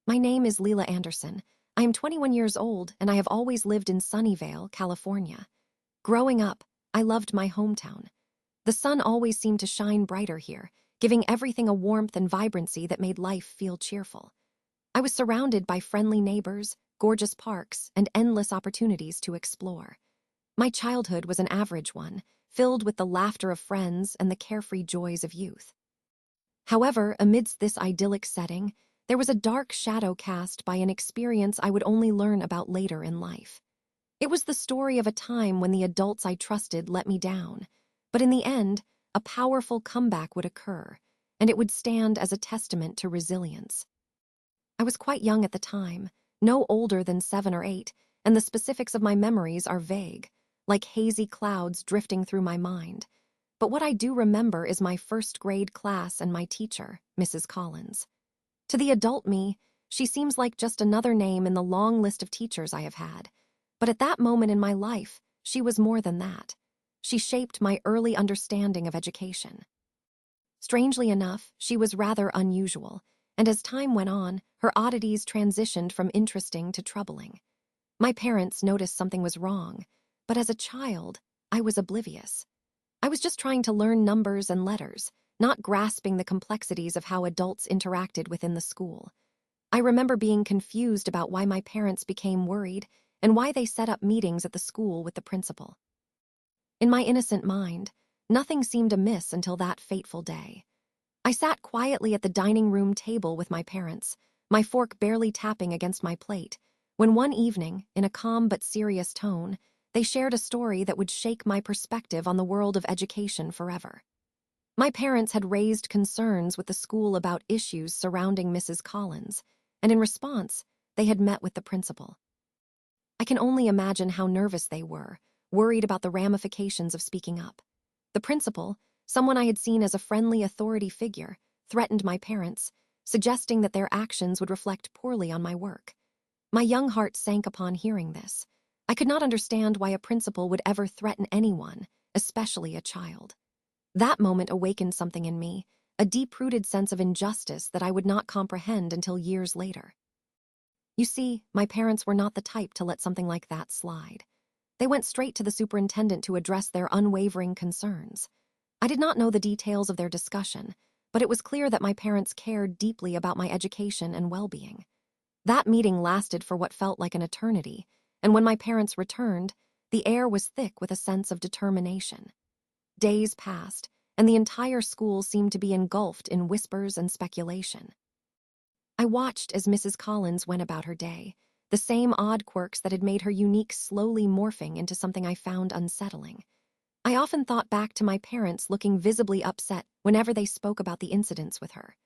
My name is Lila Anderson. I am 21 years old and I have always lived in Sunnyvale, California. Growing up, I loved my hometown. The sun always seemed to shine brighter here, giving everything a warmth and vibrancy that made life feel cheerful. I was surrounded by friendly neighbors, gorgeous parks, and endless opportunities to explore. My childhood was an average one, filled with the laughter of friends and the carefree joys of youth. However, amidst this idyllic setting, there was a dark shadow cast by an experience I would only learn about later in life. It was the story of a time when the adults I trusted let me down, but in the end, a powerful comeback would occur, and it would stand as a testament to resilience. I was quite young at the time, no older than 7 or 8, and the specifics of my memories are vague, like hazy clouds drifting through my mind. But what I do remember is my first-grade class and my teacher, Mrs. Collins. To the adult me, she seems like just another name in the long list of teachers I have had. But at that moment in my life, she was more than that. She shaped my early understanding of education. Strangely enough, she was rather unusual, and as time went on, her oddities transitioned from interesting to troubling. My parents noticed something was wrong, but as a child, I was oblivious. I was just trying to learn numbers and letters, not grasping the complexities of how adults interacted within the school. I remember being confused about why my parents became worried and why they set up meetings at the school with the principal. In my innocent mind, nothing seemed amiss until that fateful day. I sat quietly at the dining room table with my parents, my fork barely tapping against my plate, when one evening, in a calm but serious tone, they shared a story that would shake my perspective on the world of education forever. My parents had raised concerns with the school about issues surrounding Mrs. Collins, and in response, they had met with the principal. I can only imagine how nervous they were, worried about the ramifications of speaking up. The principal, someone I had seen as a friendly authority figure, threatened my parents, suggesting that their actions would reflect poorly on my work. My young heart sank upon hearing this. I could not understand why a principal would ever threaten anyone, especially a child. That moment awakened something in me, a deep-rooted sense of injustice that I would not comprehend until years later. You see, my parents were not the type to let something like that slide. They went straight to the superintendent to address their unwavering concerns. I did not know the details of their discussion, but it was clear that my parents cared deeply about my education and well-being. That meeting lasted for what felt like an eternity, and when my parents returned, the air was thick with a sense of determination. Days passed, and the entire school seemed to be engulfed in whispers and speculation. I watched as Mrs. Collins went about her day, the same odd quirks that had made her unique slowly morphing into something I found unsettling. I often thought back to my parents looking visibly upset whenever they spoke about the incidents with her.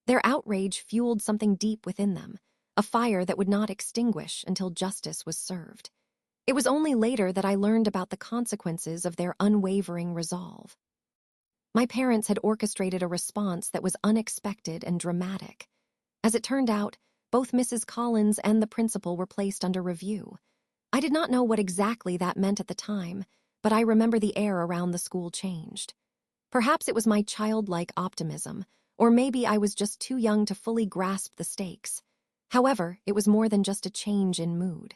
Their outrage fueled something deep within them, a fire that would not extinguish until justice was served. It was only later that I learned about the consequences of their unwavering resolve. My parents had orchestrated a response that was unexpected and dramatic. As it turned out, both Mrs. Collins and the principal were placed under review. I did not know what exactly that meant at the time, but I remember the air around the school changed. Perhaps it was my childlike optimism, or maybe I was just too young to fully grasp the stakes. However, it was more than just a change in mood.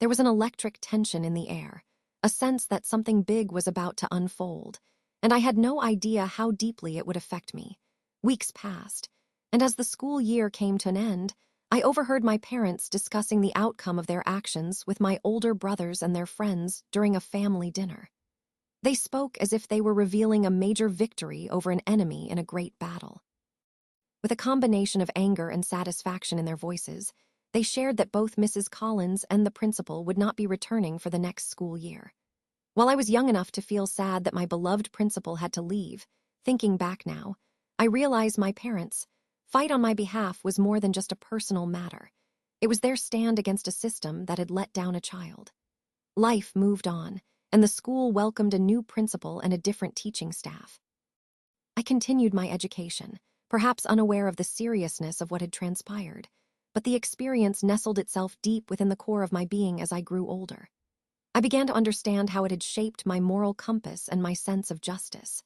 There was an electric tension in the air, a sense that something big was about to unfold, and I had no idea how deeply it would affect me. Weeks passed, and as the school year came to an end, I overheard my parents discussing the outcome of their actions with my older brothers and their friends during a family dinner. They spoke as if they were revealing a major victory over an enemy in a great battle. With a combination of anger and satisfaction in their voices, they shared that both Mrs. Collins and the principal would not be returning for the next school year. While I was young enough to feel sad that my beloved principal had to leave, thinking back now, I realized my parents' fight on my behalf was more than just a personal matter. It was their stand against a system that had let down a child. Life moved on, and the school welcomed a new principal and a different teaching staff. I continued my education, perhaps unaware of the seriousness of what had transpired, but the experience nestled itself deep within the core of my being as I grew older. I began to understand how it had shaped my moral compass and my sense of justice.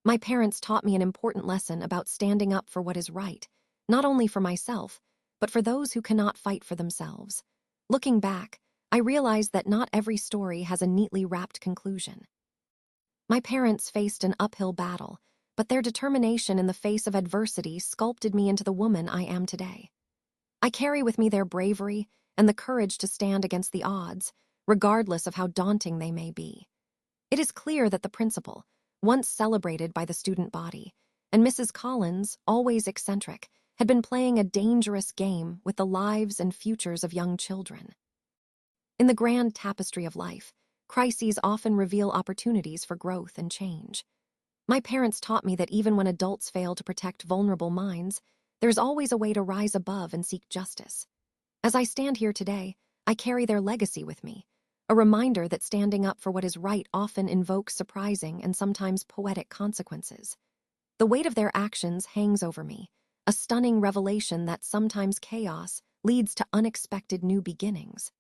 My parents taught me an important lesson about standing up for what is right, not only for myself, but for those who cannot fight for themselves. Looking back, I realized that not every story has a neatly wrapped conclusion. My parents faced an uphill battle, but their determination in the face of adversity sculpted me into the woman I am today. I carry with me their bravery and the courage to stand against the odds, regardless of how daunting they may be. It is clear that the principal, once celebrated by the student body, and Mrs. Collins, always eccentric, had been playing a dangerous game with the lives and futures of young children. In the grand tapestry of life, crises often reveal opportunities for growth and change. My parents taught me that even when adults fail to protect vulnerable minds, there's always a way to rise above and seek justice. As I stand here today, I carry their legacy with me, a reminder that standing up for what is right often invokes surprising and sometimes poetic consequences. The weight of their actions hangs over me, a stunning revelation that sometimes chaos leads to unexpected new beginnings.